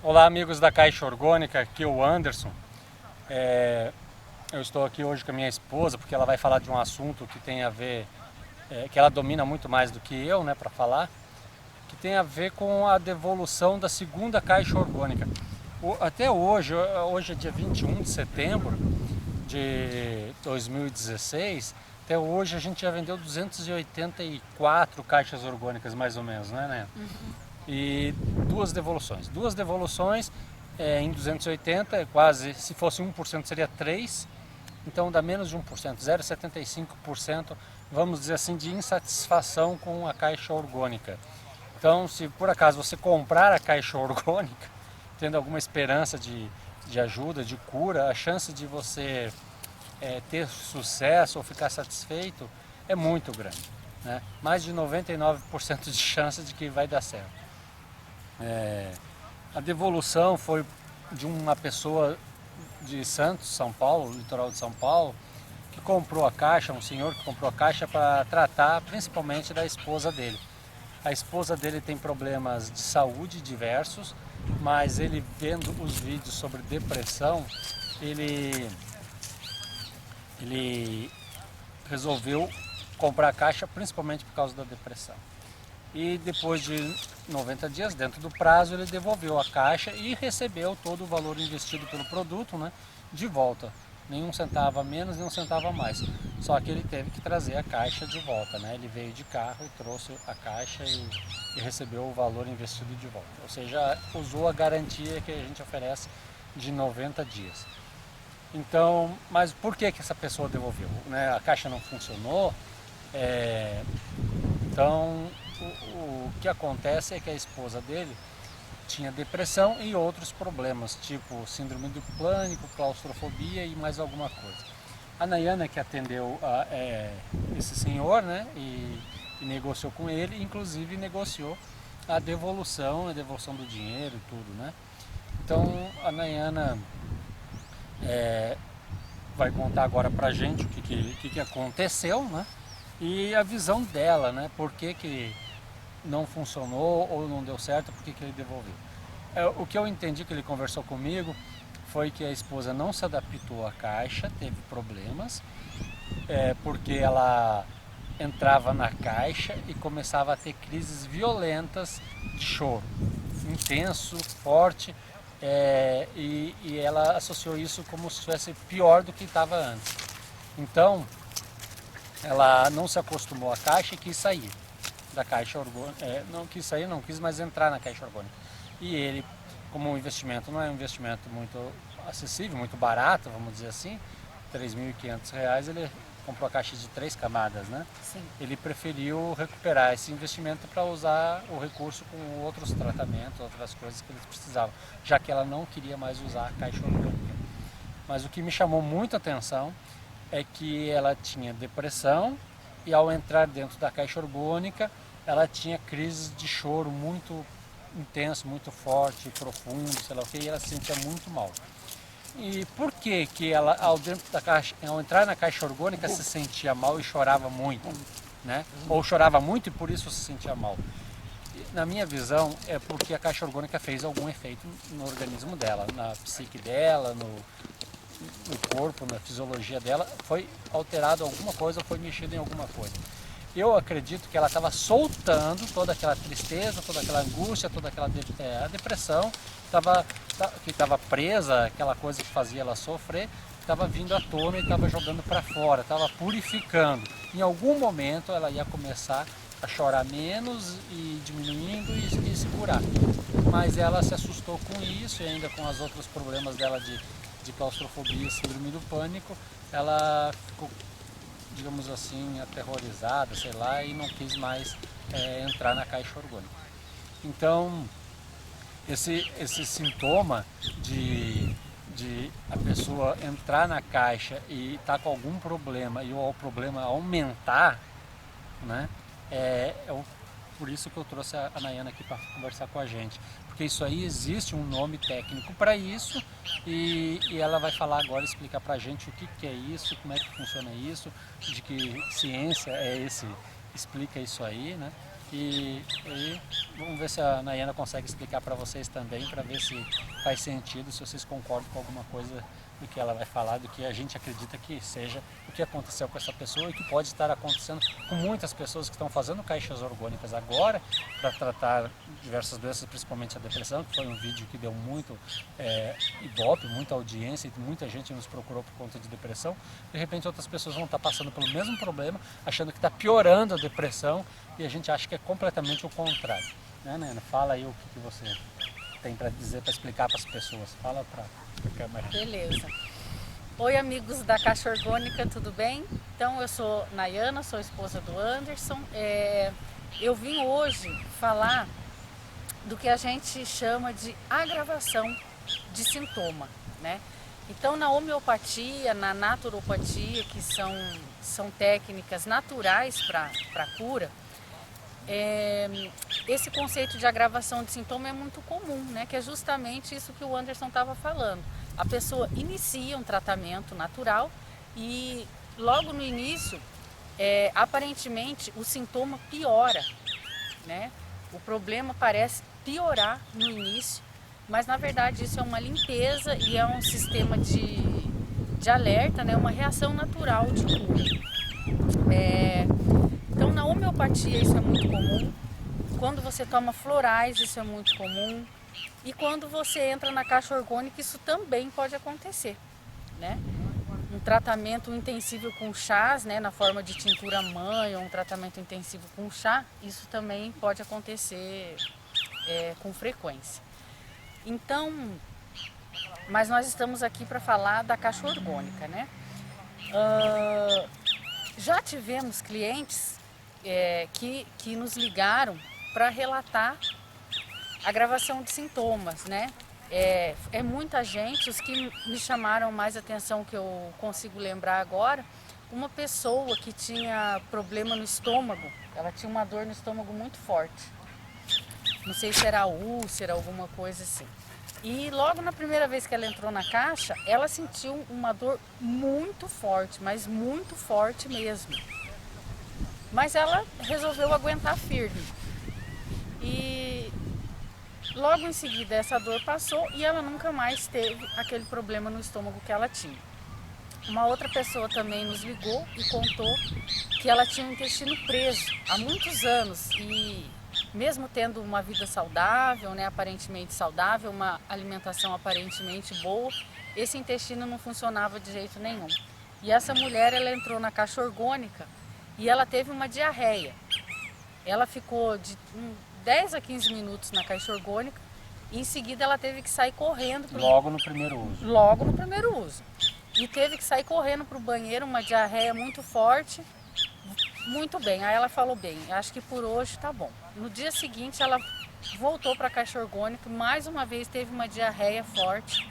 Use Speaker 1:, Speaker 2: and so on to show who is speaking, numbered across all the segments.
Speaker 1: Olá, amigos da Caixa Orgânica, aqui é o Anderson. Eu estou aqui hoje com a minha esposa porque ela vai falar de um assunto que tem a ver, que ela domina muito mais do que eu, né, para falar, que tem a ver com a devolução da segunda Caixa Orgânica. Até hoje é dia 21 de setembro de 2016, até hoje a gente já vendeu 284 caixas orgânicas mais ou menos, né? E duas devoluções em 280, quase, se fosse 1% seria 3, então dá menos de 1%, 0,75%, vamos dizer assim, de insatisfação com a caixa orgânica. Então, se por acaso você comprar a caixa orgânica, tendo alguma esperança de ajuda, de cura, a chance de você ter sucesso ou ficar satisfeito é muito grande, né? Mais de 99% de chance de que vai dar certo. A devolução foi de uma pessoa de Santos, São Paulo, litoral de São Paulo, que comprou a caixa, um senhor que comprou a caixa para tratar principalmente da esposa dele. A esposa dele tem problemas de saúde diversos, mas ele vendo os vídeos sobre depressão, ele resolveu comprar a caixa principalmente por causa da depressão. E depois de 90 dias, dentro do prazo, ele devolveu a caixa e recebeu todo o valor investido pelo produto, né, de volta. Nenhum centavo a menos, nenhum centavo a mais. Só que ele teve que trazer a caixa de volta, né? Ele veio de carro e trouxe a caixa e recebeu o valor investido de volta. Ou seja, usou a garantia que a gente oferece de 90 dias. Então, mas por que essa pessoa devolveu? Né? A caixa não funcionou, então o que acontece é que a esposa dele tinha depressão e outros problemas, tipo síndrome do pânico, claustrofobia e mais alguma coisa. A Nayana, que atendeu esse senhor, né, e negociou com ele, inclusive negociou a devolução do dinheiro e tudo, né? Então a Nayana vai contar agora pra gente o que aconteceu, né? E a visão dela, né? Por que não funcionou ou não deu certo, por que ele devolveu. O que eu entendi que ele conversou comigo foi que a esposa não se adaptou à caixa, teve problemas, porque ela entrava na caixa e começava a ter crises violentas de choro, intenso, forte, e ela associou isso como se fosse pior do que estava antes. Então, ela não se acostumou à caixa e quis sair da caixa orgânica, não quis sair, não quis mais entrar na caixa orgânica. E ele, como um investimento, não é um investimento muito acessível, muito barato, vamos dizer assim, R$3.500, ele comprou a caixa de 3 camadas, né?
Speaker 2: Sim.
Speaker 1: Ele preferiu recuperar esse investimento para usar o recurso com outros tratamentos, outras coisas que eles precisavam, já que ela não queria mais usar a caixa orgânica. Mas o que me chamou muita atenção é que ela tinha depressão e ao entrar dentro da caixa orgânica ela tinha crises de choro muito intenso, muito forte, profundo, sei lá o que, e ela se sentia muito mal. E por que ela ao entrar na caixa orgânica se sentia mal e chorava muito, né? Ou chorava muito e por isso se sentia mal? Na minha visão é porque a caixa orgânica fez algum efeito no organismo dela, na psique dela, no corpo, na fisiologia dela, foi alterado alguma coisa, foi mexido em alguma coisa. Eu acredito que ela estava soltando toda aquela tristeza, toda aquela angústia, toda aquela a depressão, que estava presa, aquela coisa que fazia ela sofrer, estava vindo à tona e estava jogando para fora, estava purificando. Em algum momento ela ia começar a chorar menos e diminuindo e se curar. Mas ela se assustou com isso e ainda com os outros problemas dela de claustrofobia e síndrome do pânico, ela ficou, digamos assim, aterrorizada, sei lá, e não quis mais entrar na caixa orgânica. Então, esse sintoma de a pessoa entrar na caixa e estar com algum problema e o problema aumentar, né, por isso que eu trouxe a Nayana aqui para conversar com a gente. Porque isso aí existe um nome técnico para isso e ela vai falar agora, explicar para a gente o que é isso, como é que funciona isso, de que ciência é esse, explica isso aí, né? E vamos ver se a Nayana consegue explicar para vocês também, para ver se faz sentido, se vocês concordam com alguma coisa do que ela vai falar, do que a gente acredita que seja o que aconteceu com essa pessoa e que pode estar acontecendo com muitas pessoas que estão fazendo caixas orgânicas agora para tratar diversas doenças, principalmente a depressão, que foi um vídeo que deu muito ibope, muita audiência e muita gente nos procurou por conta de depressão. De repente outras pessoas vão estar passando pelo mesmo problema, achando que está piorando a depressão, e a gente acha que é completamente o contrário. Né, Nayana? Fala aí o que você tem para dizer, para explicar para as pessoas. Fala para a câmera.
Speaker 2: Beleza. Oi, amigos da Caixa Orgânica, tudo bem? Então, eu sou Nayana, sou esposa do Anderson. Eu vim hoje falar do que a gente chama de agravação de sintoma, né? Então, na homeopatia, na naturopatia, que são técnicas naturais para cura, esse conceito de agravação de sintoma é muito comum, né? Que é justamente isso que o Anderson estava falando. A pessoa inicia um tratamento natural e logo no início, aparentemente, o sintoma piora, né? O problema parece piorar no início, mas na verdade isso é uma limpeza e é um sistema de alerta, né? Uma reação natural de cura. Então, na homeopatia isso é muito comum, quando você toma florais isso é muito comum, e quando você entra na caixa orgânica isso também pode acontecer, né? Um tratamento intensivo com chás, né, na forma de tintura mãe, ou um tratamento intensivo com chá, isso também pode acontecer com frequência. Então, mas nós estamos aqui para falar da caixa orgânica, né? Já tivemos clientes que nos ligaram para relatar agravação de sintomas, né? É muita gente. Os que me chamaram mais atenção, que eu consigo lembrar agora, uma pessoa que tinha problema no estômago, ela tinha uma dor no estômago muito forte, não sei se era úlcera, alguma coisa assim. E logo na primeira vez que ela entrou na caixa, ela sentiu uma dor muito forte, mas muito forte mesmo. Mas ela resolveu aguentar firme. E logo em seguida essa dor passou e ela nunca mais teve aquele problema no estômago que ela tinha. Uma outra pessoa também nos ligou e contou que ela tinha o intestino preso há muitos anos e mesmo tendo uma vida saudável, né, aparentemente saudável, uma alimentação aparentemente boa, esse intestino não funcionava de jeito nenhum. E essa mulher, ela entrou na caixa orgânica e ela teve uma diarreia. Ela ficou de 10 a 15 minutos na caixa orgânica e em seguida ela teve que sair correndo.
Speaker 1: Logo no primeiro uso.
Speaker 2: Logo no primeiro uso. E teve que sair correndo para o banheiro, uma diarreia muito forte. Muito bem, aí ela falou, bem, acho que por hoje tá bom. No dia seguinte ela voltou para a caixa orgânica, mais uma vez teve uma diarreia forte,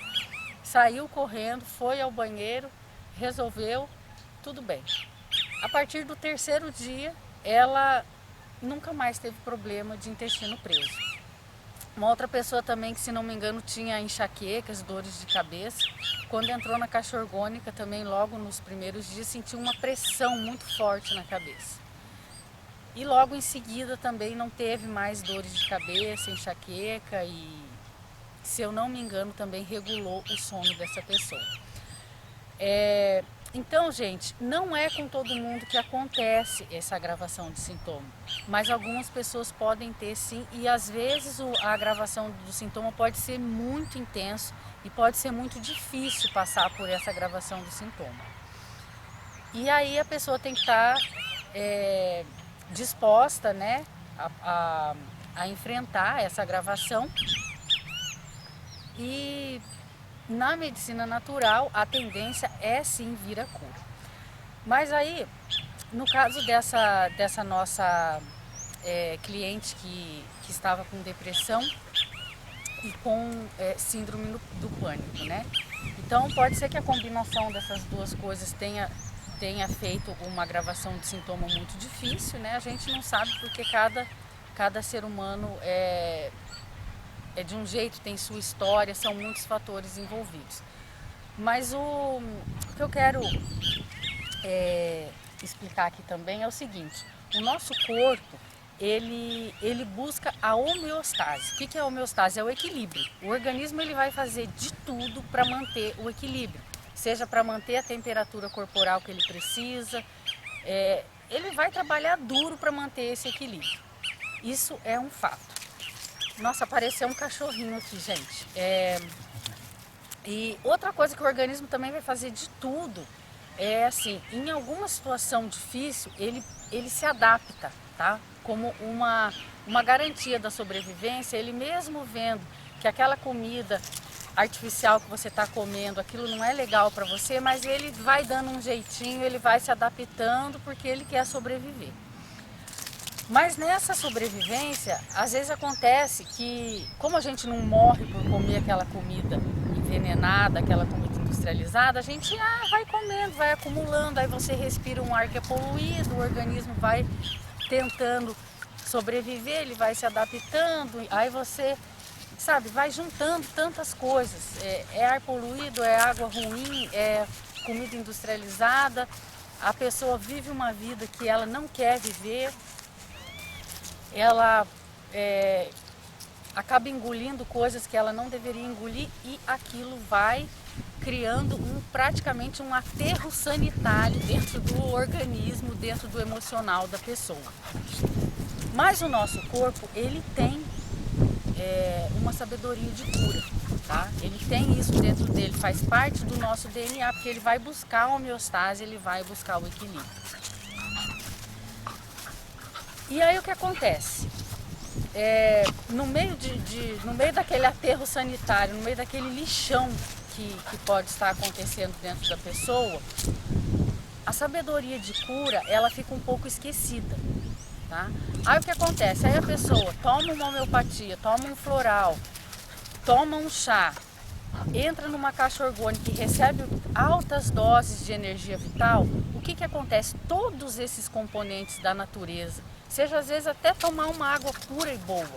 Speaker 2: saiu correndo, foi ao banheiro, resolveu, tudo bem. A partir do terceiro dia, ela nunca mais teve problema de intestino preso. Uma outra pessoa também, que se não me engano tinha enxaquecas, dores de cabeça, quando entrou na caixa orgânica também logo nos primeiros dias sentiu uma pressão muito forte na cabeça. E logo em seguida também não teve mais dores de cabeça, enxaqueca e, se eu não me engano, também regulou o sono dessa pessoa. Então, gente, não é com todo mundo que acontece essa agravação de sintoma, mas algumas pessoas podem ter sim, e às vezes a agravação do sintoma pode ser muito intenso e pode ser muito difícil passar por essa agravação do sintoma. E aí a pessoa tem que estar disposta, né, a enfrentar essa agravação. E na medicina natural, a tendência é sim vir a cura. Mas aí, no caso dessa nossa cliente que estava com depressão e com síndrome do pânico, né? Então, pode ser que a combinação dessas duas coisas tenha feito uma agravação de sintoma muito difícil, né? A gente não sabe porque cada ser humano é de um jeito, tem sua história, são muitos fatores envolvidos. Mas o que eu quero explicar aqui também é o seguinte: o nosso corpo, ele busca a homeostase. O que é a homeostase? É o equilíbrio. O organismo ele vai fazer de tudo para manter o equilíbrio, seja para manter a temperatura corporal que ele precisa, ele vai trabalhar duro para manter esse equilíbrio. Isso é um fato. Nossa, apareceu um cachorrinho aqui, gente. E outra coisa que o organismo também vai fazer de tudo é assim, em alguma situação difícil, ele se adapta, tá? Como uma garantia da sobrevivência, ele mesmo vendo que aquela comida artificial que você está comendo, aquilo não é legal para você, mas ele vai dando um jeitinho, ele vai se adaptando porque ele quer sobreviver. Mas nessa sobrevivência, às vezes acontece que, como a gente não morre por comer aquela comida envenenada, aquela comida industrializada, a gente vai comendo, vai acumulando, aí você respira um ar que é poluído, o organismo vai tentando sobreviver, ele vai se adaptando, aí você, sabe, vai juntando tantas coisas. É ar poluído, é água ruim, é comida industrializada, a pessoa vive uma vida que ela não quer viver, ela acaba engolindo coisas que ela não deveria engolir e aquilo vai criando praticamente um aterro sanitário dentro do organismo, dentro do emocional da pessoa. Mas o nosso corpo, ele tem uma sabedoria de cura, tá? Ele tem isso dentro dele, faz parte do nosso DNA, porque ele vai buscar a homeostase, ele vai buscar o equilíbrio. E aí o que acontece? No meio daquele aterro sanitário, no meio daquele lixão que pode estar acontecendo dentro da pessoa, a sabedoria de cura, ela fica um pouco esquecida, tá? Aí o que acontece? Aí a pessoa toma uma homeopatia, toma um floral, toma um chá, entra numa caixa orgânica e recebe altas doses de energia vital. O que acontece? Todos esses componentes da natureza, seja às vezes até tomar uma água pura e boa,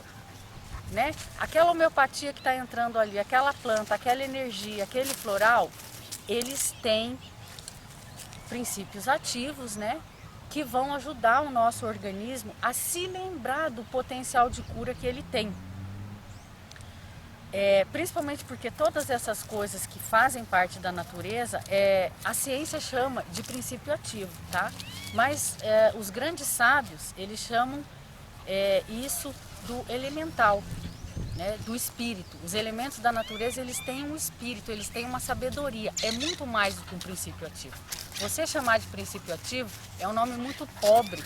Speaker 2: né? Aquela homeopatia que está entrando ali, aquela planta, aquela energia, aquele floral, eles têm princípios ativos, né? Que vão ajudar o nosso organismo a se lembrar do potencial de cura que ele tem. Principalmente porque todas essas coisas que fazem parte da natureza, a ciência chama de princípio ativo, tá? Mas os grandes sábios, eles chamam isso do elemental, né? Do espírito. Os elementos da natureza, eles têm um espírito, eles têm uma sabedoria, é muito mais do que um princípio ativo. Você chamar de princípio ativo é um nome muito pobre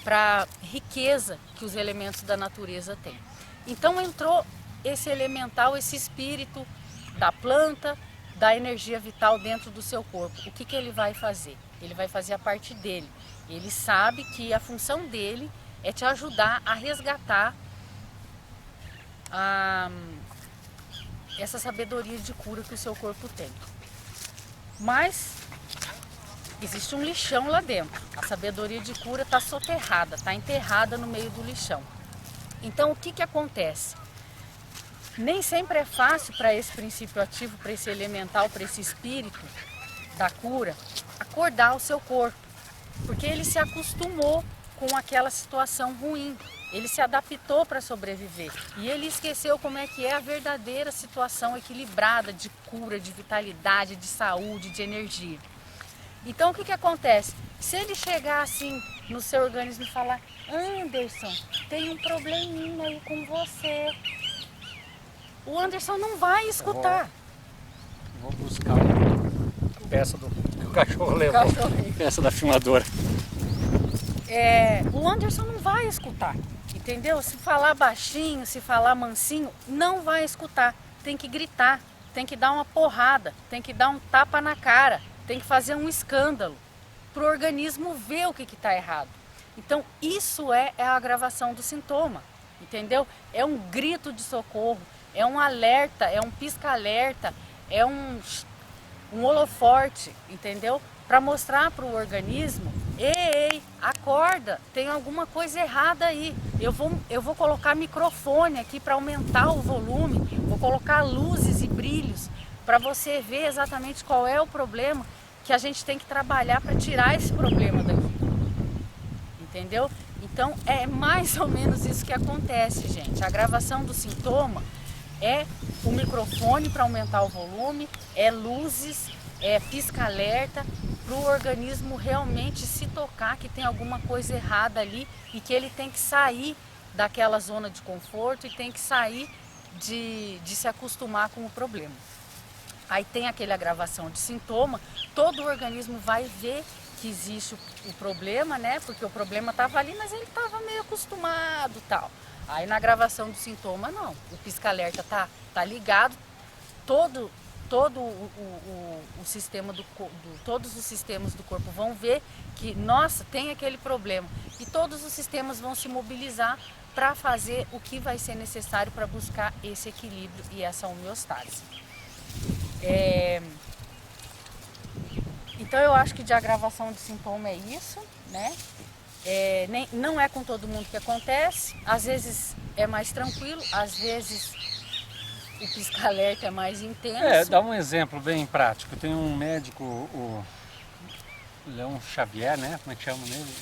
Speaker 2: para a riqueza que os elementos da natureza têm. Então entrou esse elemental, esse espírito da planta, da energia vital dentro do seu corpo. O que ele vai fazer? Ele vai fazer a parte dele. Ele sabe que a função dele é te ajudar a resgatar essa sabedoria de cura que o seu corpo tem. Mas existe um lixão lá dentro. A sabedoria de cura está soterrada, está enterrada no meio do lixão. Então o que acontece? Nem sempre é fácil para esse princípio ativo, para esse elemental, para esse espírito da cura, acordar o seu corpo, porque ele se acostumou com aquela situação ruim, ele se adaptou para sobreviver e ele esqueceu como é que é a verdadeira situação equilibrada de cura, de vitalidade, de saúde, de energia. Então o que acontece? Se ele chegar assim no seu organismo e falar: Anderson, tem um probleminha aí com você, o Anderson não vai escutar.
Speaker 1: Vou buscar a peça do que o cachorro levou. Peça da filmadora.
Speaker 2: O Anderson não vai escutar, entendeu? Se falar baixinho, se falar mansinho, não vai escutar. Tem que gritar, tem que dar uma porrada, tem que dar um tapa na cara, tem que fazer um escândalo para o organismo ver o que está errado. Então isso é a agravação do sintoma, entendeu? É um grito de socorro. É um alerta, é um pisca-alerta, é um holoforte, entendeu? Para mostrar para o organismo: ei, acorda, tem alguma coisa errada aí. Eu vou colocar microfone aqui para aumentar o volume, vou colocar luzes e brilhos para você ver exatamente qual é o problema que a gente tem que trabalhar para tirar esse problema daqui, entendeu? Então é mais ou menos isso que acontece, gente. A agravação do sintoma é o microfone para aumentar o volume, é luzes, é pisca-alerta, para o organismo realmente se tocar que tem alguma coisa errada ali e que ele tem que sair daquela zona de conforto e tem que sair de se acostumar com o problema. Aí tem aquele agravação de sintoma, todo o organismo vai ver que existe o problema, né? Porque o problema estava ali, mas ele estava meio acostumado e tal. Aí na agravação do sintoma, não. O pisca-alerta tá ligado, todo o sistema todos os sistemas do corpo vão ver que, nossa, tem aquele problema. E todos os sistemas vão se mobilizar para fazer o que vai ser necessário para buscar esse equilíbrio e essa homeostase. Então eu acho que de agravação de sintoma é isso, né? Não é com todo mundo que acontece, às vezes é mais tranquilo, às vezes o pisca-alerta é mais intenso.
Speaker 1: Dá um exemplo bem prático. Tem um médico, o Leão Xavier, né? Como é que chama nele?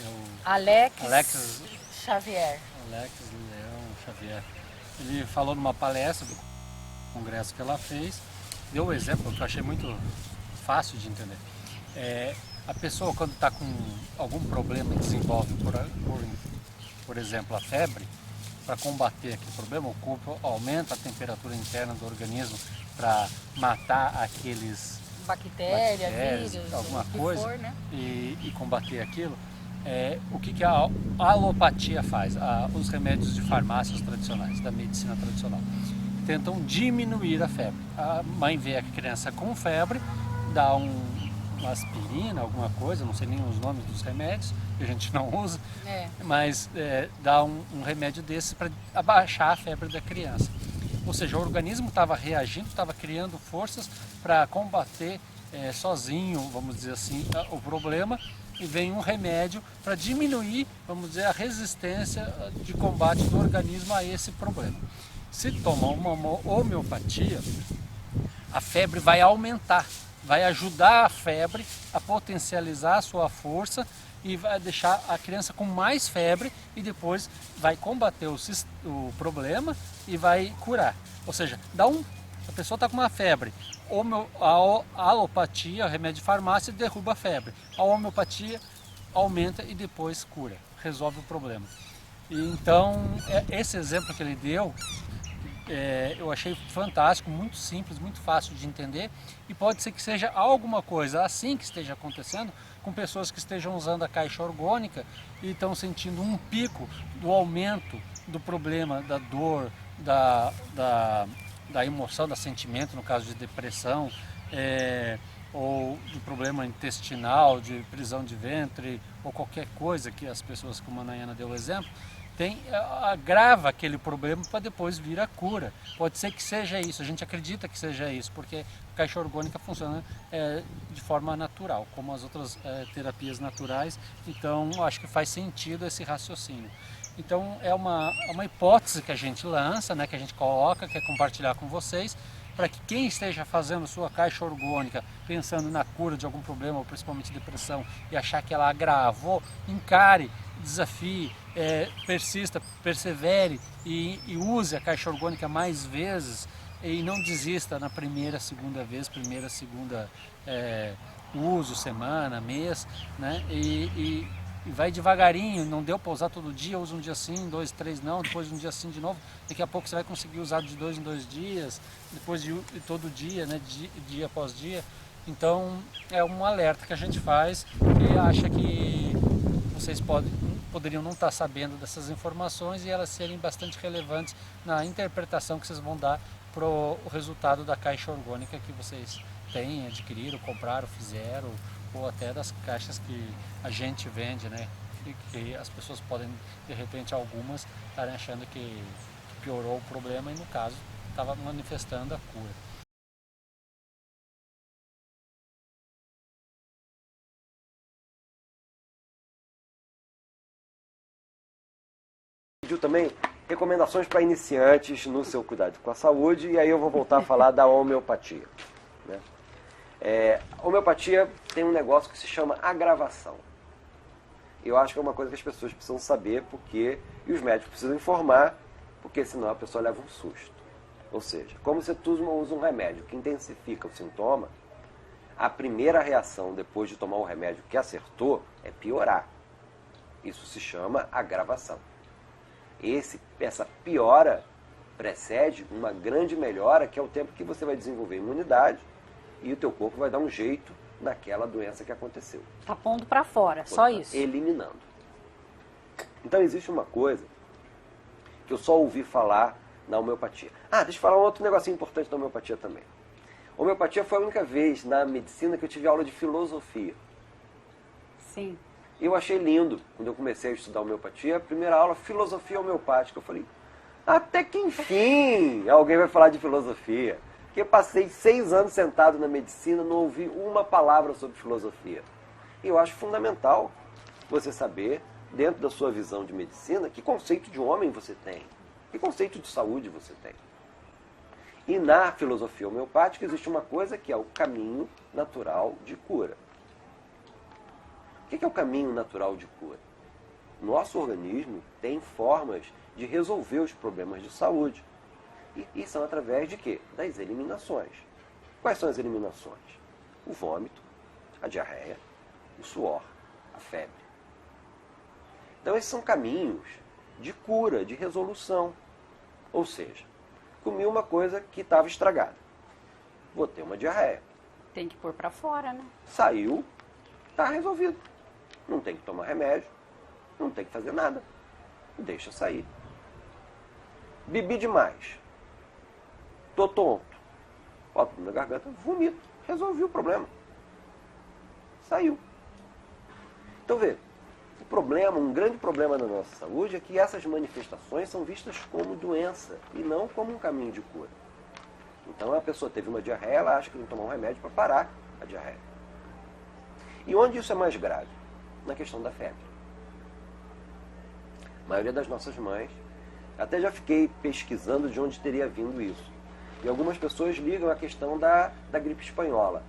Speaker 2: Alex Xavier.
Speaker 1: Alex Leão Xavier. Ele falou numa palestra do congresso que ela fez, deu um exemplo que eu achei muito fácil de entender. A pessoa, quando está com algum problema e desenvolve, por exemplo, a febre, para combater aquele problema, o corpo aumenta a temperatura interna do organismo para matar aqueles
Speaker 2: bactérias, vírus,
Speaker 1: alguma coisa,
Speaker 2: for, né?
Speaker 1: e combater aquilo. O que a alopatia faz? Os remédios de farmácias tradicionais, da medicina tradicional, tentam diminuir a febre. A mãe vê a criança com febre, dá uma aspirina, alguma coisa, não sei nem os nomes dos remédios, que a gente não usa, mas dá um remédio desse para abaixar a febre da criança. Ou seja, o organismo estava reagindo, estava criando forças para combater sozinho, vamos dizer assim, o problema, e vem um remédio para diminuir, vamos dizer, a resistência de combate do organismo a esse problema. Se toma uma homeopatia, a febre vai aumentar, vai ajudar a febre a potencializar a sua força e vai deixar a criança com mais febre e depois vai combater o problema e vai curar. Ou seja, a pessoa está com uma febre, a alopatia, o remédio de farmácia, derruba a febre. A homeopatia aumenta e depois cura, resolve o problema. E então, esse exemplo que ele deu, eu achei fantástico, muito simples, muito fácil de entender, e pode ser que seja alguma coisa assim que esteja acontecendo com pessoas que estejam usando a caixa orgânica e estão sentindo um pico do aumento do problema, da dor, da emoção, do sentimento, no caso de depressão, ou de problema intestinal, de prisão de ventre, ou qualquer coisa que as pessoas, como a Nayana deu o exemplo, agrava aquele problema para depois vir a cura. Pode ser que seja isso, a gente acredita que seja isso, porque a caixa orgânica funciona de forma natural, como as outras terapias naturais, então acho que faz sentido esse raciocínio. Então é uma hipótese que a gente lança, né, que a gente coloca, quer compartilhar com vocês, para que quem esteja fazendo sua caixa orgânica, pensando na cura de algum problema, ou principalmente depressão, e achar que ela agravou, encare, desafie, persista, persevere e use a caixa orgânica mais vezes e não desista na primeira, segunda vez, segunda uso, semana, mês, né? E vai devagarinho, não deu para usar todo dia, usa um dia sim, 2, 3 não, depois um dia sim de novo, daqui a pouco você vai conseguir usar de 2 em 2 dias, depois de todo dia, né? Dia após dia. Então é um alerta que a gente faz e acha que vocês poderiam não estar sabendo dessas informações e elas serem bastante relevantes na interpretação que vocês vão dar para o resultado da caixa orgânica que vocês têm, adquiriram, compraram, fizeram, ou até das caixas que a gente vende, né? E que as pessoas podem, de repente, algumas estarem achando que piorou o problema e, no caso, estava manifestando a cura.
Speaker 3: Pediu também recomendações para iniciantes no seu cuidado com a saúde, e aí eu vou voltar a falar da homeopatia, né? A homeopatia tem um negócio que se chama agravação. Eu acho que é uma coisa que as pessoas precisam saber, porque e os médicos precisam informar, porque senão a pessoa leva um susto. Ou seja, como você usa um remédio que intensifica o sintoma, a primeira reação depois de tomar o remédio que acertou é piorar. Isso se chama agravação. Essa piora precede uma grande melhora, que é o tempo que você vai desenvolver imunidade e o teu corpo vai dar um jeito naquela doença que aconteceu.
Speaker 4: Tá pondo para fora, só isso.
Speaker 3: Eliminando. Então existe uma coisa que eu só ouvi falar na homeopatia. Deixa eu falar um outro negocinho importante da homeopatia também. Homeopatia foi a única vez na medicina que eu tive aula de filosofia.
Speaker 4: Sim.
Speaker 3: Eu achei lindo, quando eu comecei a estudar homeopatia, a primeira aula, filosofia homeopática. Eu falei, até que enfim alguém vai falar de filosofia. Porque eu passei 6 anos sentado na medicina, não ouvi uma palavra sobre filosofia. E eu acho fundamental você saber, dentro da sua visão de medicina, que conceito de homem você tem, que conceito de saúde você tem. E na filosofia homeopática existe uma coisa que é o caminho natural de cura. O que é o caminho natural de cura? Nosso organismo tem formas de resolver os problemas de saúde. E são através de quê? Das eliminações. Quais são as eliminações? O vômito, a diarreia, o suor, a febre. Então esses são caminhos de cura, de resolução. Ou seja, comi uma coisa que estava estragada. Vou ter uma diarreia.
Speaker 4: Tem que pôr para fora, né?
Speaker 3: Saiu, está resolvido. Não tem que tomar remédio, não tem que fazer nada. Deixa sair. Bebi demais. Tô tonto. Boto na garganta, vomito. Resolvi o problema. Saiu. Então vê, o problema, um grande problema da nossa saúde é que essas manifestações são vistas como doença e não como um caminho de cura. Então a pessoa teve uma diarreia, ela acha que tem que tomar um remédio para parar a diarreia. E onde isso é mais grave? Na questão da febre. A maioria das nossas mães, até já fiquei pesquisando de onde teria vindo isso. E algumas pessoas ligam a questão da gripe espanhola.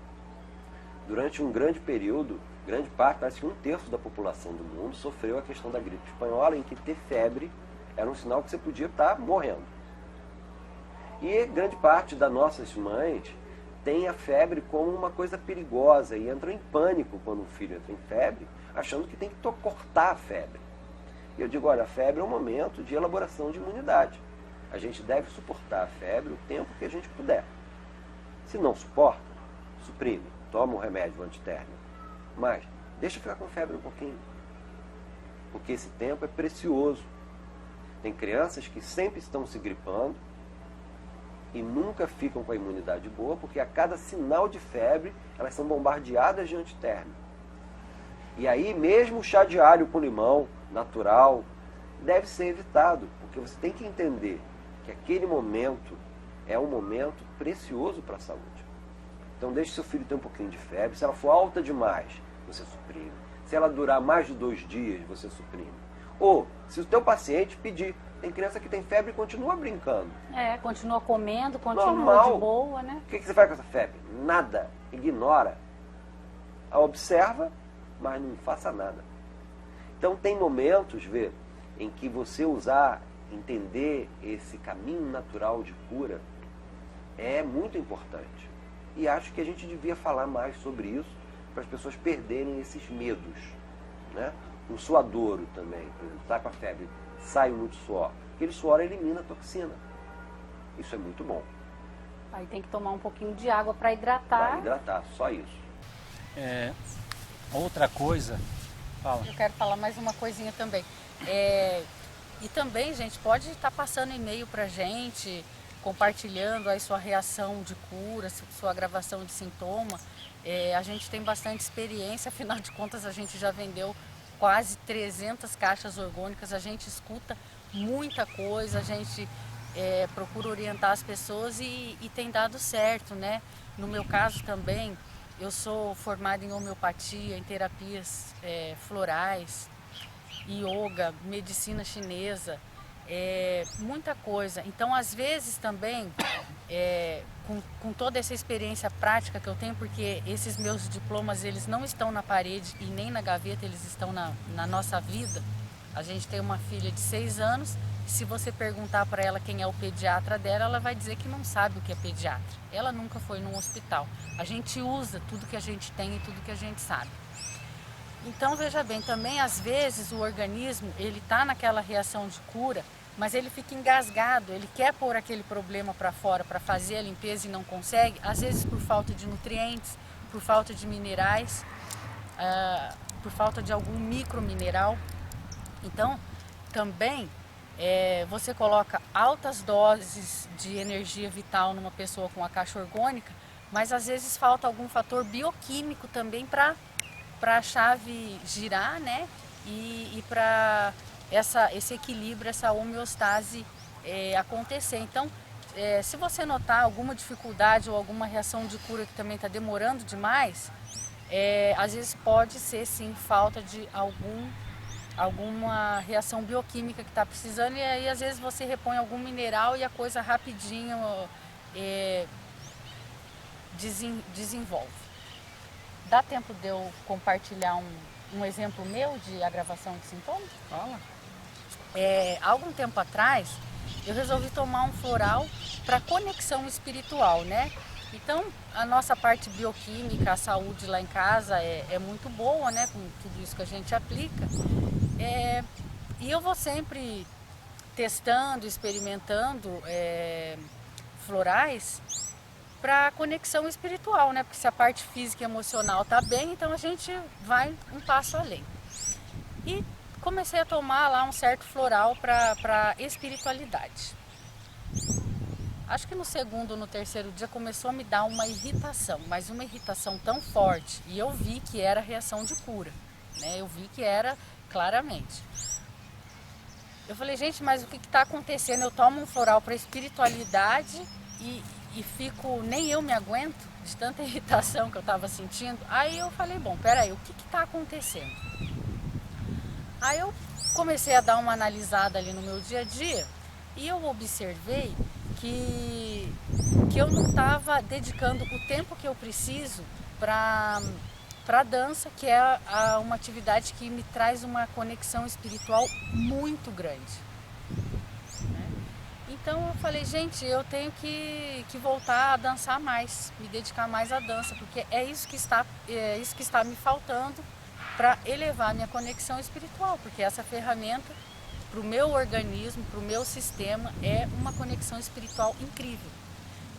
Speaker 3: Durante um grande período, grande parte, parece que 1/3 da população do mundo sofreu a questão da gripe espanhola, em que ter febre era um sinal que você podia estar morrendo. E grande parte das nossas mães tem a febre como uma coisa perigosa e entram em pânico quando o filho entra em febre, achando que tem que cortar a febre. E eu digo, olha, a febre é um momento de elaboração de imunidade. A gente deve suportar a febre o tempo que a gente puder. Se não suporta, suprime, toma um remédio antitérmico. Mas deixa ficar com febre um pouquinho. Porque esse tempo é precioso. Tem crianças que sempre estão se gripando e nunca ficam com a imunidade boa, porque a cada sinal de febre, elas são bombardeadas de antitérmico. E aí, mesmo o chá de alho com limão, natural, deve ser evitado, porque você tem que entender que aquele momento é um momento precioso para a saúde. Então deixe seu filho ter um pouquinho de febre. Se ela for alta demais, você suprime. Se ela durar mais de 2 dias, você suprime. Ou, se o teu paciente pedir, tem criança que tem febre e continua brincando.
Speaker 4: Continua comendo, continua
Speaker 3: Normal.
Speaker 4: de boa, né?
Speaker 3: O que você faz com essa febre? Nada. Ignora. A observa, mas não faça nada. Então tem momentos, vê, em que você entender esse caminho natural de cura é muito importante. E acho que a gente devia falar mais sobre isso para as pessoas perderem esses medos, né? Um suadouro também, por exemplo, está com a febre, sai muito suor. Aquele suor elimina a toxina. Isso é muito bom.
Speaker 4: Aí tem que tomar um pouquinho de água para hidratar.
Speaker 3: Para hidratar, só isso.
Speaker 1: Outra coisa, fala.
Speaker 2: Eu quero falar mais uma coisinha também. E também, gente, pode estar passando e-mail pra gente, compartilhando aí sua reação de cura, sua agravação de sintoma. A gente tem bastante experiência, afinal de contas a gente já vendeu quase 300 caixas orgânicas, a gente escuta muita coisa, a gente procura orientar as pessoas e tem dado certo, né? No meu caso também, eu sou formada em homeopatia, em terapias florais, yoga, medicina chinesa. muita coisa. Então, às vezes também, com toda essa experiência prática que eu tenho, porque esses meus diplomas, eles não estão na parede e nem na gaveta, eles estão na nossa vida. A gente tem uma filha de 6 anos, se você perguntar para ela quem é o pediatra dela, ela vai dizer que não sabe o que é pediatra. Ela nunca foi num hospital. A gente usa tudo que a gente tem e tudo que a gente sabe. Então, veja bem, também às vezes o organismo, ele está naquela reação de cura, mas ele fica engasgado, ele quer pôr aquele problema para fora para fazer a limpeza e não consegue, às vezes por falta de nutrientes, por falta de minerais, por falta de algum micromineral. Então, também você coloca altas doses de energia vital numa pessoa com a caixa orgânica, mas às vezes falta algum fator bioquímico também para a chave girar, né? E para esse equilíbrio, essa homeostase acontecer. Então, se você notar alguma dificuldade ou alguma reação de cura que também está demorando demais, às vezes pode ser sim falta de alguma reação bioquímica que está precisando, e aí às vezes você repõe algum mineral e a coisa rapidinho desenvolve. Dá tempo de eu compartilhar um exemplo meu de agravação de sintomas?
Speaker 1: Fala.
Speaker 2: Há algum tempo atrás, eu resolvi tomar um floral para conexão espiritual, né? Então, a nossa parte bioquímica, a saúde lá em casa é muito boa, né? Com tudo isso que a gente aplica. E eu vou sempre testando, experimentando florais para conexão espiritual, né? Porque se a parte física e emocional tá bem, então a gente vai um passo além. E comecei a tomar lá um certo floral para espiritualidade. Acho que no segundo ou no terceiro dia começou a me dar uma irritação, mas uma irritação tão forte, e eu vi que era reação de cura, né? Eu vi que era claramente. Eu falei, gente, mas o que está acontecendo? Eu tomo um floral para espiritualidade e fico, nem eu me aguento de tanta irritação que eu estava sentindo. Aí eu falei, bom, peraí, o que está acontecendo? Aí eu comecei a dar uma analisada ali no meu dia a dia e eu observei que eu não estava dedicando o tempo que eu preciso para a dança, que é uma atividade que me traz uma conexão espiritual muito grande. Então eu falei, gente, eu tenho que voltar a dançar mais, me dedicar mais à dança, porque é isso que está me faltando para elevar a minha conexão espiritual, porque essa ferramenta para o meu organismo, para o meu sistema, é uma conexão espiritual incrível.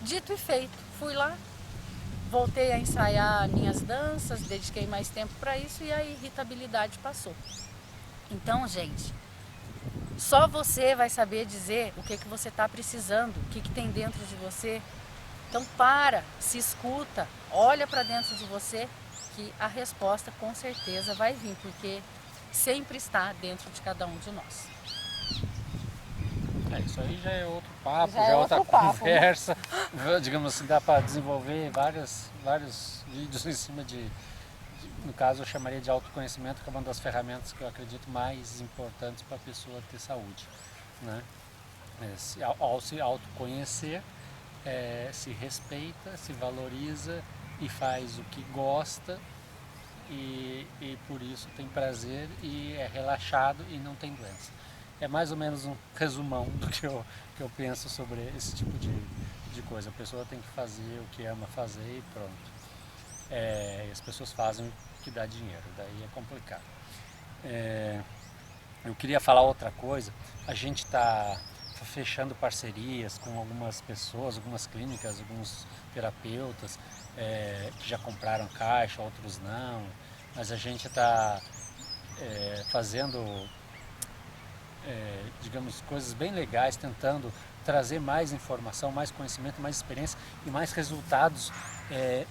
Speaker 2: Dito e feito, fui lá, voltei a ensaiar minhas danças, dediquei mais tempo para isso e a irritabilidade passou. Então, gente, só você vai saber dizer o que você está precisando, o que tem dentro de você. Então se escuta, olha para dentro de você que a resposta com certeza vai vir, porque sempre está dentro de cada um de nós.
Speaker 1: Isso aí já é outro papo,
Speaker 2: Já
Speaker 1: já
Speaker 2: é
Speaker 1: é outra
Speaker 2: outro papo,
Speaker 1: conversa. Digamos assim, dá para desenvolver vários vídeos em cima no caso eu chamaria de autoconhecimento, que é uma das ferramentas que eu acredito mais importantes para a pessoa ter saúde, né? Ao se autoconhecer, se respeita, se valoriza e faz o que gosta e por isso tem prazer e é relaxado e não tem doença. É mais ou menos um resumão do que eu penso sobre esse tipo de coisa. A pessoa tem que fazer o que ama fazer e pronto. E as pessoas fazem o que dá dinheiro, daí é complicado. Eu queria falar outra coisa. A gente está fechando parcerias com algumas pessoas, algumas clínicas, alguns terapeutas que já compraram caixa, outros não. Mas a gente está fazendo digamos, coisas bem legais, tentando trazer mais informação, mais conhecimento, mais experiência e mais resultados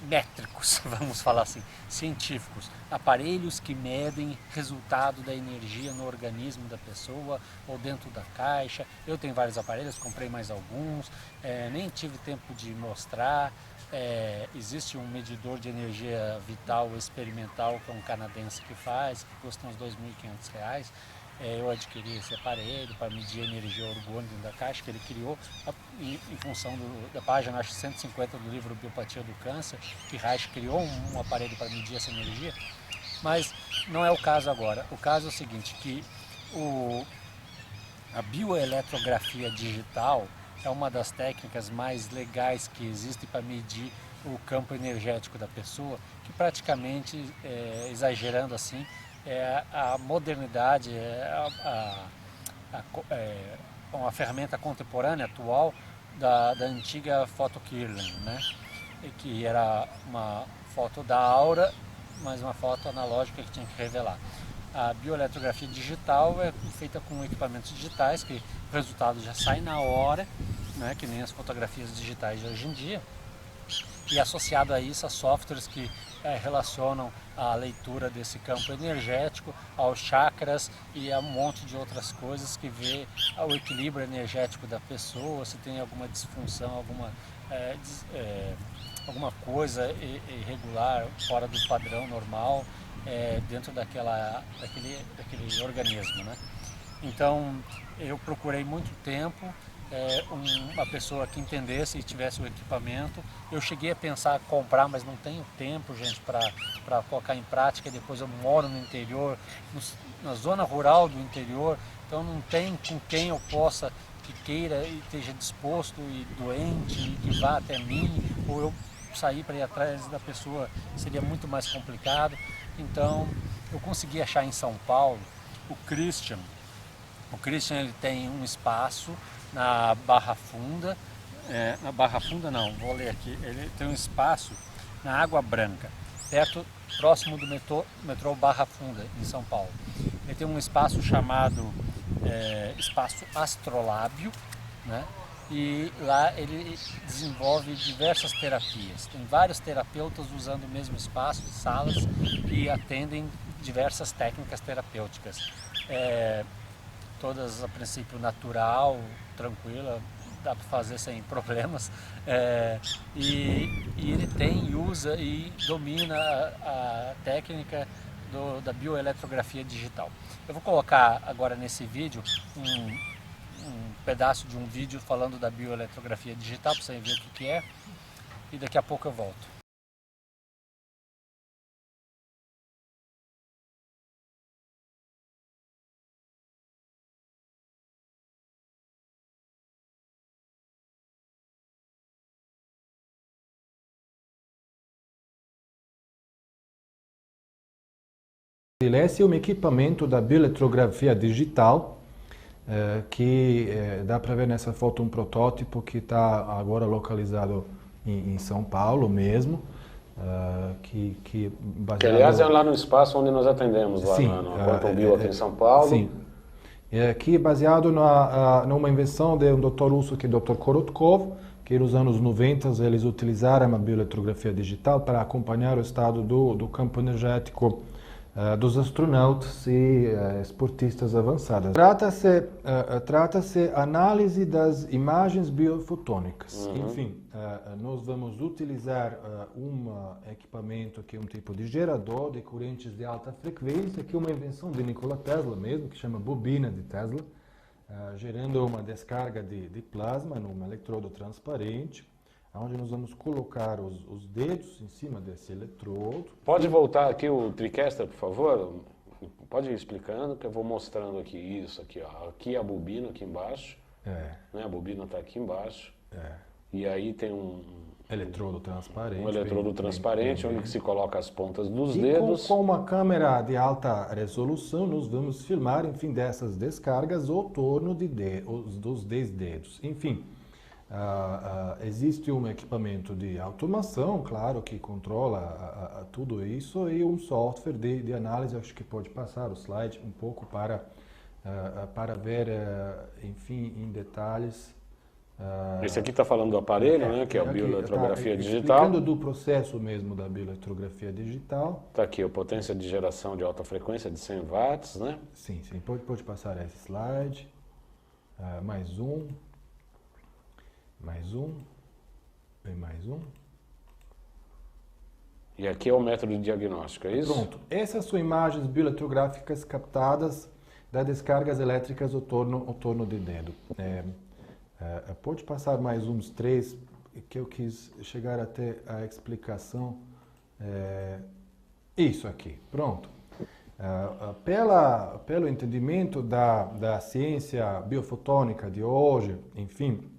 Speaker 1: métricos, vamos falar assim, científicos. Aparelhos que medem resultado da energia no organismo da pessoa ou dentro da caixa. Eu tenho vários aparelhos, comprei mais alguns, nem tive tempo de mostrar. Existe um medidor de energia vital experimental que é um canadense que faz, que custa uns R$ 2.500. eu adquiri esse aparelho para medir a energia orgânica dentro da caixa, que ele criou em função da página, acho 150 do livro Biopatia do Câncer, que Reich criou um aparelho para medir essa energia, mas não é o caso agora. O caso é o seguinte, que a bioeletrografia digital é uma das técnicas mais legais que existe para medir o campo energético da pessoa, que praticamente, exagerando assim, é a modernidade, uma ferramenta contemporânea, atual, da antiga foto Kirlian, né? Que era uma foto da aura, mas uma foto analógica que tinha que revelar. A bioeletrografia digital é feita com equipamentos digitais, que o resultado já sai na hora, né? Que nem as fotografias digitais de hoje em dia. E associado a isso, a softwares que relacionam a leitura desse campo energético aos chakras e a um monte de outras coisas que vê o equilíbrio energético da pessoa, se tem alguma disfunção, alguma coisa irregular, fora do padrão normal, dentro daquele organismo, né? Então, eu procurei muito tempo uma pessoa que entendesse e tivesse o equipamento. Eu cheguei a pensar em comprar, mas não tenho tempo, gente, para colocar em prática. E depois eu moro no interior, na zona rural do interior, então não tem com quem eu possa, que queira e esteja disposto e doente e que vá até mim, ou eu sair para ir atrás da pessoa seria muito mais complicado. Então eu consegui achar em São Paulo o Christian. O Christian, ele tem um espaço na Barra Funda, na Barra Funda não, vou ler aqui, ele tem um espaço na Água Branca, próximo do metrô Barra Funda, em São Paulo. Ele tem um espaço chamado Espaço Astrolábio, né? E lá ele desenvolve diversas terapias. Tem vários terapeutas usando o mesmo espaço, salas, que atendem diversas técnicas terapêuticas. Todas a princípio natural, tranquila, dá para fazer sem problemas. E ele usa e domina a técnica da bioeletrografia digital. Eu vou colocar agora nesse vídeo um pedaço de um vídeo falando da bioeletrografia digital para você ver o que é, e daqui a pouco eu volto.
Speaker 5: Esse é um equipamento da bioeletrografia digital, que dá para ver nessa foto um protótipo que está agora localizado em São Paulo mesmo. Que
Speaker 6: aliás é lá no espaço onde nós atendemos, lá no Quantum Bio aqui em São Paulo.
Speaker 5: Sim. Que é baseado numa invenção de um doutor russo, que é o Dr. Korotkov, que nos anos 90 eles utilizaram a bioeletrografia digital para acompanhar o estado do campo energético dos astronautas e esportistas avançados. Trata-se análise das imagens biofotônicas. Enfim, nós vamos utilizar um equipamento que é um tipo de gerador de correntes de alta frequência, que é uma invenção de Nikola Tesla mesmo, que chama bobina de Tesla, gerando uma descarga de plasma num eletrodo transparente, onde nós vamos colocar os dedos em cima desse eletrodo.
Speaker 6: Pode voltar aqui o TriCaster, por favor? Pode ir explicando, que eu vou mostrando aqui isso, aqui, ó. Aqui é a bobina, aqui embaixo. Né? A bobina está aqui embaixo. E aí tem um
Speaker 5: eletrodo transparente.
Speaker 6: Um eletrodo transparente, onde se coloca as pontas dos dedos.
Speaker 5: Com uma câmera de alta resolução, nós vamos filmar, enfim, dessas descargas o torno dos 10 dedos. Enfim, existe um equipamento de automação, claro, que controla tudo isso, e um software de análise. Acho que pode passar o slide um pouco para ver, enfim, em detalhes.
Speaker 6: Esse aqui está falando do aparelho, né, que é a bioeletrografia digital.
Speaker 5: Explicando do processo mesmo da bioeletrografia digital.
Speaker 6: Está aqui a potência de geração de alta frequência de 100 watts, né?
Speaker 5: Sim, pode passar esse slide. Mais um. E mais um.
Speaker 6: E aqui é o método de diagnóstico, é isso?
Speaker 5: Pronto. Essas são imagens bioeletrográficas captadas das descargas elétricas ao torno do dedo. Pode passar mais uns 3, que eu quis chegar até a explicação. Isso aqui, pronto. Pelo entendimento da ciência biofotônica de hoje, enfim,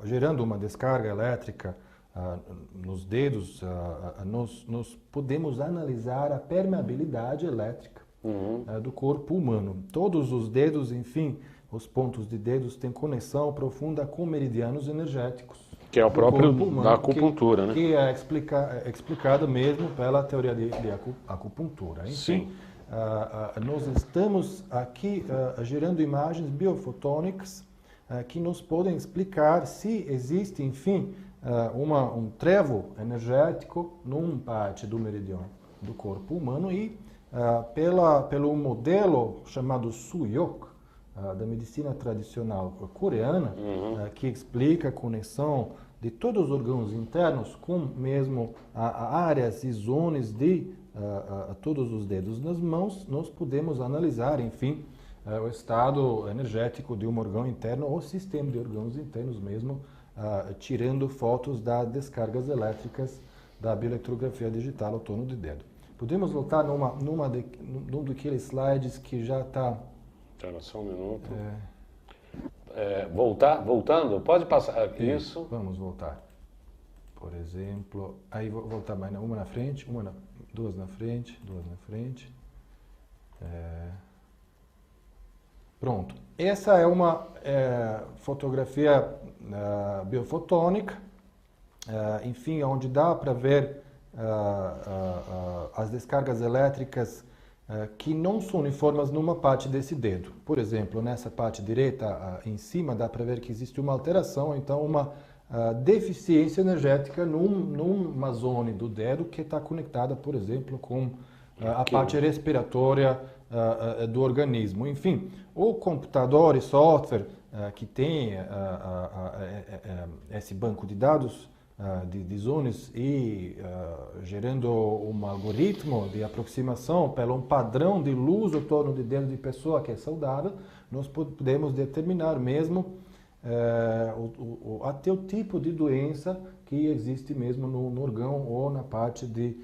Speaker 5: gerando uma descarga elétrica nos dedos, nós podemos analisar a permeabilidade elétrica do corpo humano. Todos os dedos, enfim, os pontos de dedos têm conexão profunda com meridianos energéticos.
Speaker 6: Que é o próprio humano, da acupuntura, né?
Speaker 5: Que é explicado mesmo pela teoria de acupuntura. Enfim, nós estamos aqui gerando imagens biofotônicas que nos podem explicar se existe, enfim, um trevo energético num parte do meridiano do corpo humano e pelo modelo chamado Suyok, da medicina tradicional coreana, que explica a conexão de todos os órgãos internos com mesmo áreas e zonas de todos os dedos nas mãos, nós podemos analisar, enfim, o estado energético de um órgão interno ou sistema de órgãos internos mesmo, tirando fotos das descargas elétricas da bioeletrografia digital ao torno do dedo. Podemos voltar num daqueles slides que já está...
Speaker 6: Espera só um minuto. Voltando? Pode passar isso.
Speaker 5: Vamos voltar. Por exemplo, aí vou voltar mais uma na frente, duas na frente, duas na frente. Pronto. Essa é uma fotografia biofotônica, enfim, onde dá para ver as descargas elétricas que não são uniformes numa parte desse dedo. Por exemplo, nessa parte direita, em cima, dá para ver que existe uma alteração, então uma deficiência energética numa zona do dedo que está conectada, por exemplo, com a parte respiratória do organismo. Enfim, o computador e software que tem esse banco de dados de zonas e gerando um algoritmo de aproximação pelo um padrão de luz ao torno do dedo de pessoa que é saudável, nós podemos determinar mesmo até o tipo de doença que existe mesmo no órgão ou na parte de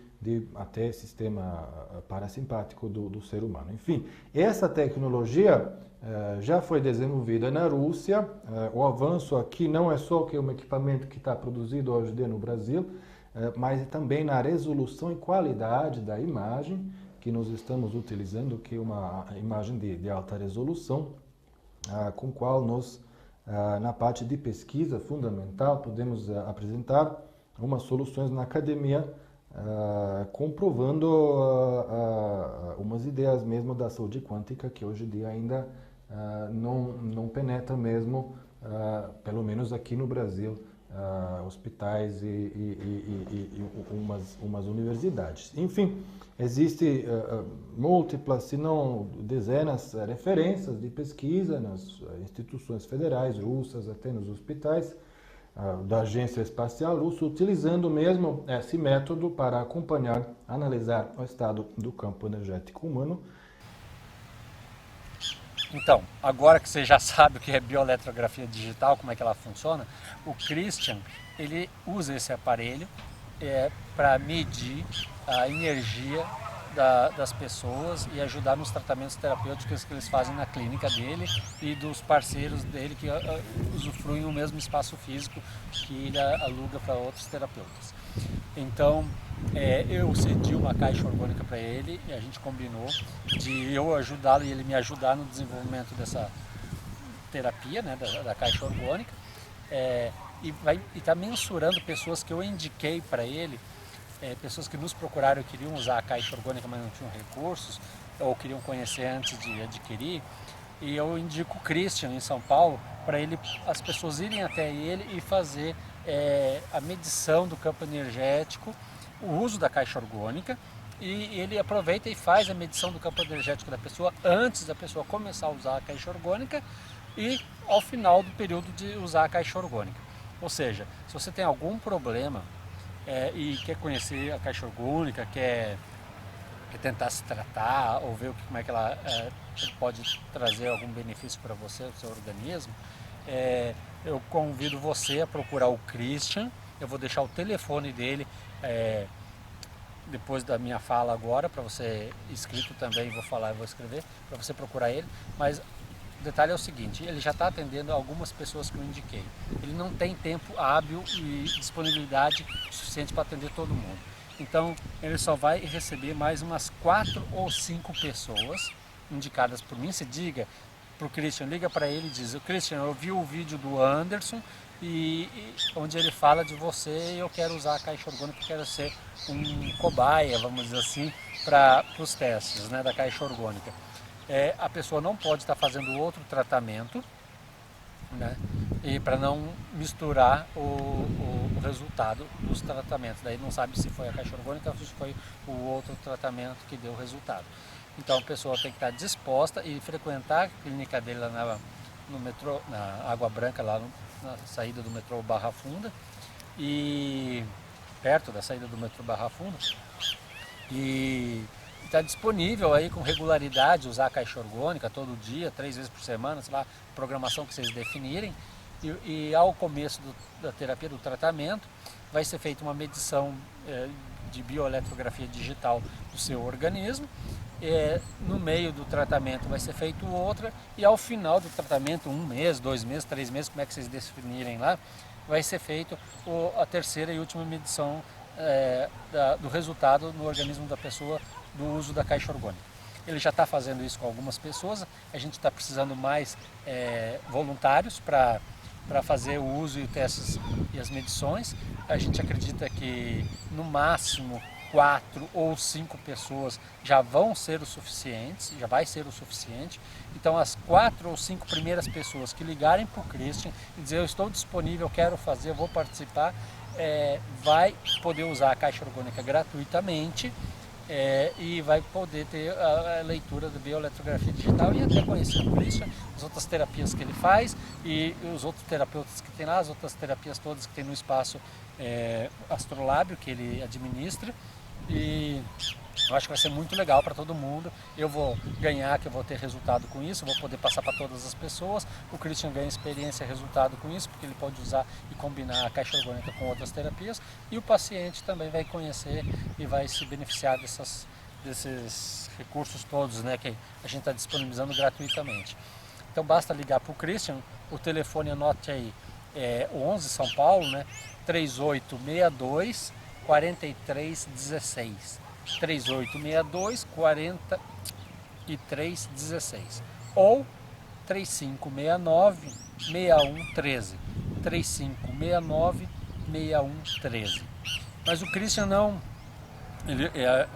Speaker 5: até sistema parasimpático do ser humano. Enfim, essa tecnologia já foi desenvolvida na Rússia. O avanço aqui não é só que um equipamento que está produzido hoje em dia no Brasil, mas também na resolução e qualidade da imagem que nós estamos utilizando, que é uma imagem de alta resolução, com qual nós, na parte de pesquisa fundamental, podemos apresentar umas soluções na academia, comprovando umas ideias mesmo da saúde quântica que hoje em dia ainda não penetra mesmo, pelo menos aqui no Brasil, hospitais e umas universidades. Enfim, existem múltiplas, se não dezenas, referências de pesquisa nas instituições federais russas, até nos hospitais da Agência Espacial Russa, utilizando mesmo esse método para acompanhar, analisar o estado do campo energético humano.
Speaker 1: Então, agora que você já sabe o que é bioeletrografia digital, como é que ela funciona, o Christian, ele usa esse aparelho para medir a energia das pessoas e ajudar nos tratamentos terapêuticos que eles fazem na clínica dele e dos parceiros dele que usufruem o mesmo espaço físico que ele aluga para outros terapeutas. Então, eu cedi uma caixa orgânica para ele e a gente combinou de eu ajudá-lo e ele me ajudar no desenvolvimento dessa terapia, né, da caixa orgânica, e está mensurando pessoas que eu indiquei para ele, pessoas que nos procuraram e queriam usar a caixa orgânica, mas não tinham recursos ou queriam conhecer antes de adquirir, e eu indico o Christian em São Paulo para as pessoas irem até ele e fazer a medição do campo energético, o uso da caixa orgânica, e ele aproveita e faz a medição do campo energético da pessoa antes da pessoa começar a usar a caixa orgânica e ao final do período de usar a caixa orgânica. Ou seja, se você tem algum problema e quer conhecer a caixa orgânica, quer tentar se tratar ou ver como é que ela ele pode trazer algum benefício para você, para o seu organismo, eu convido você a procurar o Christian. Eu vou deixar o telefone dele depois da minha fala agora, para você, escrito também, vou falar e vou escrever, para você procurar ele. Mas o detalhe é o seguinte, ele já está atendendo algumas pessoas que eu indiquei. Ele não tem tempo hábil e disponibilidade suficiente para atender todo mundo. Então, ele só vai receber mais umas 4 ou 5 pessoas indicadas por mim. Se diga para o Christian, liga para ele e diz: Christian, eu vi o vídeo do Anderson onde ele fala de você e eu quero usar a caixa orgânica, eu quero ser um cobaia, vamos dizer assim, para os testes, né, da caixa orgânica. A pessoa não pode estar fazendo outro tratamento, né, e para não misturar o resultado dos tratamentos. Daí não sabe se foi a caixa orgânica ou se foi o outro tratamento que deu o resultado. Então a pessoa tem que estar disposta e frequentar a clínica dele lá no metrô, na Água Branca, lá na saída do metrô Barra Funda, e perto da saída do metrô Barra Funda, e está disponível aí com regularidade, usar a caixa orgânica todo dia, 3 vezes por semana, sei lá, programação que vocês definirem, e ao começo da terapia, do tratamento, vai ser feita uma medição de bioeletrografia digital do seu organismo. No meio do tratamento vai ser feito outra, e ao final do tratamento, 1 mês, 2 meses, 3 meses, como é que vocês definirem lá, vai ser feito a terceira e última medição do resultado no organismo da pessoa do uso da caixa orgânica. Ele já está fazendo isso com algumas pessoas, a gente está precisando mais voluntários para fazer o uso e os testes e as medições. A gente acredita que no máximo 4 ou 5 pessoas já vão ser o suficiente, já vai ser o suficiente. Então as 4 ou 5 primeiras pessoas que ligarem para o Christian e dizer: eu estou disponível, quero fazer, vou participar, vai poder usar a caixa orgânica gratuitamente, e vai poder ter a leitura da bioeletrografia digital e até conhecer o Christian, as outras terapias que ele faz e os outros terapeutas que tem lá, as outras terapias todas que tem no espaço Astrolábio que ele administra. E eu acho que vai ser muito legal para todo mundo. Eu vou ganhar, que eu vou ter resultado com isso, vou poder passar para todas as pessoas. O Christian ganha experiência e resultado com isso, porque ele pode usar e combinar a caixa orgânica com outras terapias. E o paciente também vai conhecer e vai se beneficiar desses recursos todos, né, que a gente está disponibilizando gratuitamente. Então basta ligar para o Christian, o telefone, anote aí, 11 São Paulo, né, 3862 4316, 3862 4316 ou 3569 6113, 3569 6113. Mas o Christian não,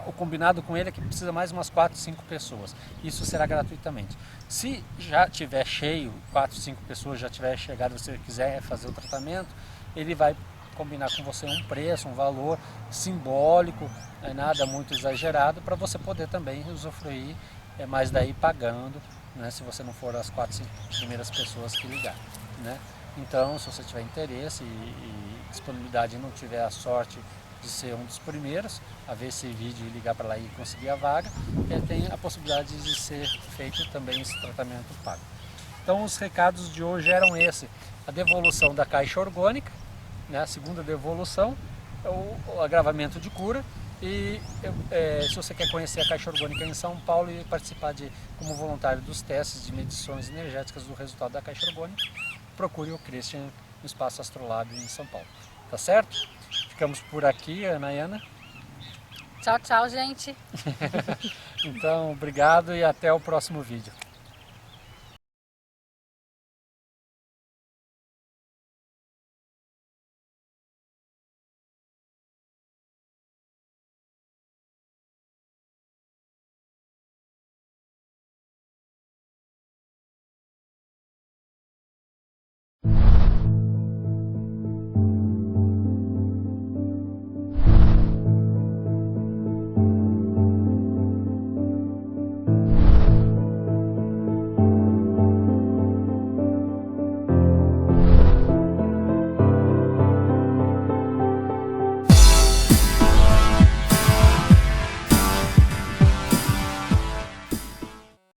Speaker 1: o combinado com ele é que precisa mais umas 4, 5 pessoas. Isso será gratuitamente. Se já tiver cheio, 4, 5 pessoas já tiver chegado, você quiser fazer o tratamento, ele vai combinar com você um preço, um valor simbólico, nada muito exagerado, para você poder também usufruir, mas daí pagando, né, se você não for as 4, 5 primeiras pessoas que ligar, né? Então, se você tiver interesse e disponibilidade e não tiver a sorte de ser um dos primeiros a ver esse vídeo e ligar para lá e conseguir a vaga, tem a possibilidade de ser feito também esse tratamento pago. Então, os recados de hoje eram esse: a devolução da caixa orgânica, né, a segunda devolução, o agravamento de cura, e se você quer conhecer a caixa orgânica em São Paulo e participar como voluntário dos testes de medições energéticas do resultado da caixa orgânica, procure o Christian no Espaço Astrolábio em São Paulo. Tá certo? Ficamos por aqui, Ana e Ana.
Speaker 2: Tchau, tchau, gente.
Speaker 1: Então, obrigado e até o próximo vídeo.